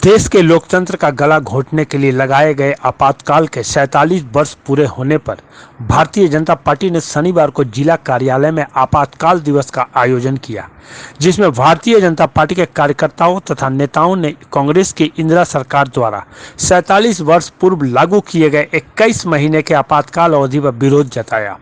देश के लोकतंत्र का गला घोंटने के लिए लगाए गए आपातकाल के 47 वर्ष पूरे होने पर भारतीय जनता पार्टी ने शनिवार को जिला कार्यालय में आपातकाल दिवस का आयोजन किया, जिसमें भारतीय जनता पार्टी के कार्यकर्ताओं तथा नेताओं ने कांग्रेस की इंदिरा सरकार द्वारा 47 वर्ष पूर्व लागू किए गए 21 महीने के आपातकाल अवधि पर विरोध जताया।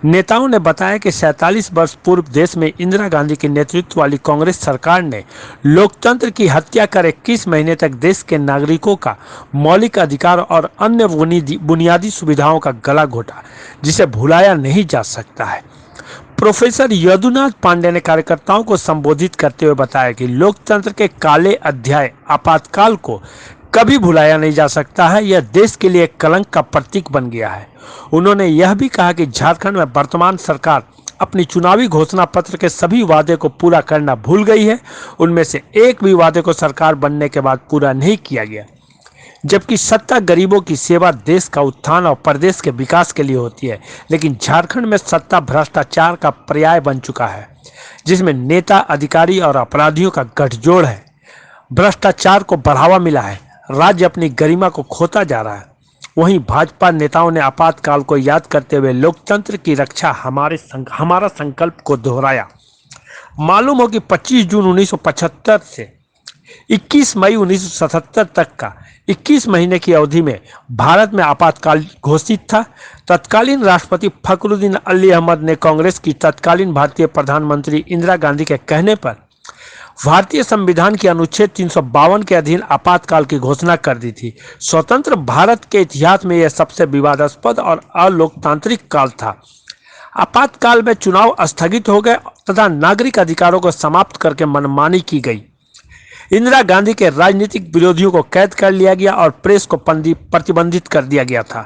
नेताओं ने बताया कि 47 वर्ष पूर्व देश में इंदिरा गांधी के नेतृत्व वाली कांग्रेस सरकार ने लोकतंत्र की हत्या कर 21 महीने तक देश के नागरिकों का मौलिक अधिकार और अन्य बुनियादी सुविधाओं का गला घोटा, जिसे भुलाया नहीं जा सकता है। प्रोफेसर यदुनाथ पांडे ने कार्यकर्ताओं को संबोधित करते हुए बताया कि लोकतंत्र के काले अध्याय आपातकाल को कभी भुलाया नहीं जा सकता है। यह देश के लिए कलंक का प्रतीक बन गया है। उन्होंने यह भी कहा कि झारखंड में वर्तमान सरकार अपनी चुनावी घोषणा पत्र के सभी वादे को पूरा करना भूल गई है। उनमें से एक भी वादे को सरकार बनने के बाद पूरा नहीं किया गया, जबकि सत्ता गरीबों की सेवा, देश का उत्थान और प्रदेश के विकास के लिए होती है। लेकिन झारखंड में सत्ता भ्रष्टाचार का पर्याय बन चुका है, जिसमें नेता, अधिकारी और अपराधियों का गठजोड़ है। भ्रष्टाचार को बढ़ावा मिला है, राज्य अपनी गरिमा को खोता जा रहा है। वहीं भाजपा नेताओं ने आपातकाल को याद करते हुए लोकतंत्र की रक्षा हमारा संकल्प को दोहराया। मालूम हो कि 25 जून 1975 से 21 मई 1977 तक का 21 महीने की अवधि में भारत में आपातकाल घोषित था। तत्कालीन राष्ट्रपति फखरुद्दीन अली अहमद ने कांग्रेस की तत्कालीन भारतीय प्रधानमंत्री इंदिरा गांधी के कहने पर भारतीय संविधान के अनुच्छेद 352 के अधीन आपातकाल की घोषणा कर दी थी। स्वतंत्र भारत के इतिहास में यह सबसे विवादास्पद और अलोकतांत्रिक काल था। आपातकाल में चुनाव स्थगित हो गए तथा नागरिक अधिकारों को समाप्त करके मनमानी की गई। इंदिरा गांधी के राजनीतिक विरोधियों को कैद कर लिया गया और प्रेस को प्रतिबंधित कर दिया गया था।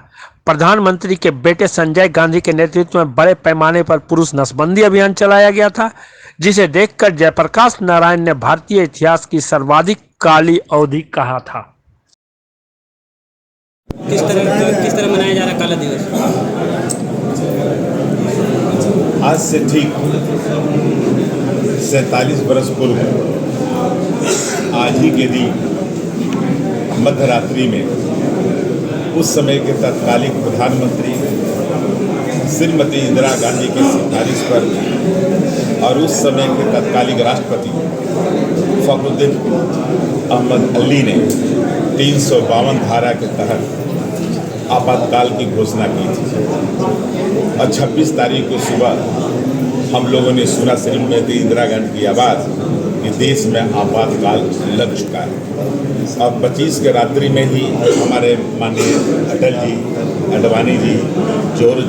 प्रधानमंत्री के बेटे संजय गांधी के नेतृत्व में बड़े पैमाने पर पुरुष नसबंदी अभियान चलाया गया था, जिसे देखकर जयप्रकाश नारायण ने भारतीय इतिहास की सर्वाधिक काली अवधि कहा था। किस तरह मनाया जा रहा काला दिवस? आज से ठीक 47 वर्ष पूर्व आज ही के दिन मध्यरात्रि में उस समय के तत्कालीन प्रधानमंत्री श्रीमती इंदिरा गांधी की सिफारिश पर और उस समय के तत्कालीन राष्ट्रपति फखरुद्दीन अहमद अली ने 352 धारा के तहत आपातकाल की घोषणा की थी। और 26 तारीख को सुबह हम लोगों ने सुना श्रीमती इंदिरा गांधी की आवाज़ कि देश में आपातकाल लग चुका है। और 25 के रात्रि में ही हमारे माननीय अटल जी, अडवाणी जी, जॉर्ज,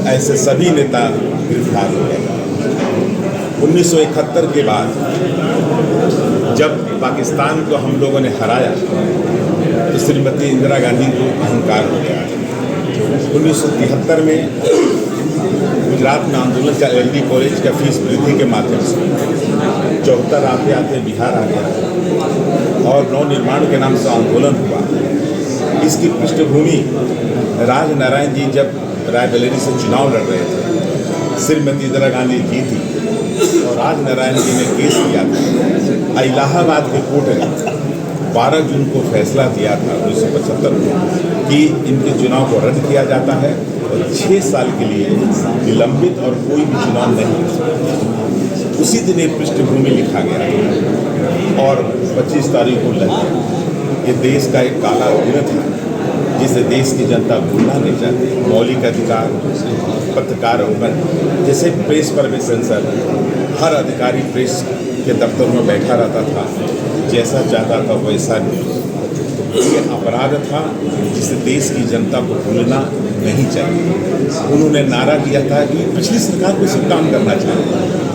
ऐसे सभी नेता गिरफ्तार हो गए। 1971 के बाद जब पाकिस्तान को हम लोगों ने हराया तो श्रीमती इंदिरा गांधी को अहंकार हो गया। 1973 में गुजरात में आंदोलन चला, एलडी कॉलेज का फीस वृद्धि के माध्यम से 74 आते आते बिहार आ गया और नवनिर्माण के नाम से आंदोलन हुआ। इसकी पृष्ठभूमि राजनारायण जी जब रायबरेली से चुनाव लड़ रहे थे, श्रीमती इंदिरा गांधी जीती और राजनारायण जी ने केस किया था। इलाहाबाद के कोर्ट ने 12 जून को फैसला दिया था 1975 को कि इनके चुनाव को रद्द किया जाता है और 6 साल के लिए निलंबित और कोई भी चुनाव नहीं हो सकता। उसी दिन एक पृष्ठभूमि लिखा गया और 25 तारीख को लग गया। ये देश का एक काला दिन था जिसे देश की जनता भूलना नहीं चाहती। मौलिक अधिकार, पत्रकारों पर जैसे प्रेस पर भी सेंसर, हर अधिकारी प्रेस के दफ्तर में बैठा रहता था, जैसा चाहता था वैसा न्यूज़। ये अपराध था जिसे देश की जनता को भूलना नहीं चाहिए। उन्होंने नारा दिया था कि पिछली सरकार को सब काम करना चाहिए,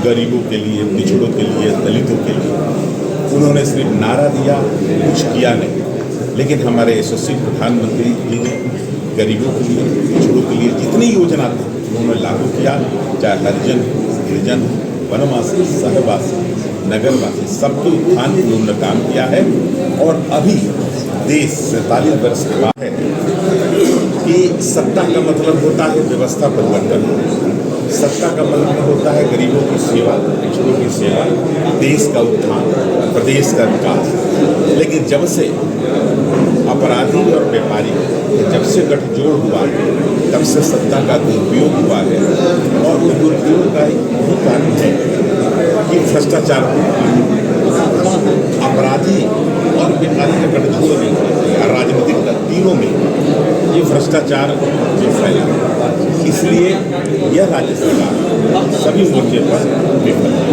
गरीबों के लिए, पिछड़ों के लिए, दलितों के लिए। उन्होंने सिर्फ नारा दिया, कुछ किया नहीं। लेकिन हमारे यशस्वी प्रधानमंत्री जी ने गरीबों के लिए, पिछड़ों के लिए जितनी योजना थी उन्होंने लागू किया, चाहे हरिजन, गिरिजन, वनवासी, सहवासी, नगरवासी, सबके उत्थान के उन्होंने काम किया है। और अभी देश 47 वर्ष के बाद है कि सत्ता का मतलब होता है व्यवस्था परिवर्तन। सत्ता का मतलब होता है गरीबों की सेवा, पिछड़ों की सेवा, देश का उत्थान, प्रदेश का विकास। लेकिन जब से अपराधी और व्यापारी जब से गठजोड़ हुआ है, तब से सत्ता का दुरुपयोग हुआ है। और उस दुरुपयोग का यही कारण है कि भ्रष्टाचार, अपराधी और व्यापारी का गठजोड़ नहीं होना चाहिए। राजनीतिक दल तीनों में ये भ्रष्टाचार जो फैला है, इसलिए यह राज्य सरकार सभी मोर्चे पर विफल है।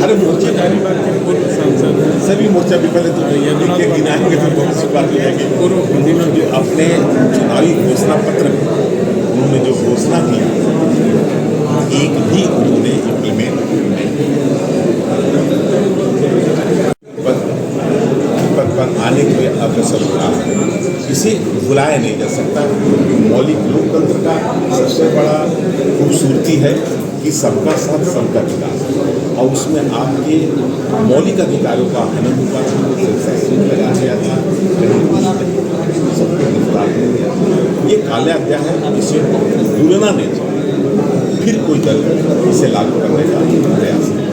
हर मोर्चे पर सभी मोर्चा विफल है। तो ये गिनाएंगे तो बहुत सी बात है कि अपने चुनावी घोषणा पत्र में उन्होंने जो घोषणा की, एक भी उन्होंने इम्प्लीमेंट पद पर आने के लिए अग्रसर हुआ है। इसे भुलाया नहीं जा सकता। मौलिक लोकतंत्र का सबसे बड़ा खूबसूरती है कि सबका साथ सबका विकास, और उसमें आपके मौलिक अधिकारों का हनन हुआ, लगाया गया था, सबको गिरफ्तार किया गया। ये काला अध्याय है, इसे भूलना नहीं चाहिए। फिर कोई दल इसे लागू करने का प्रयास नहीं।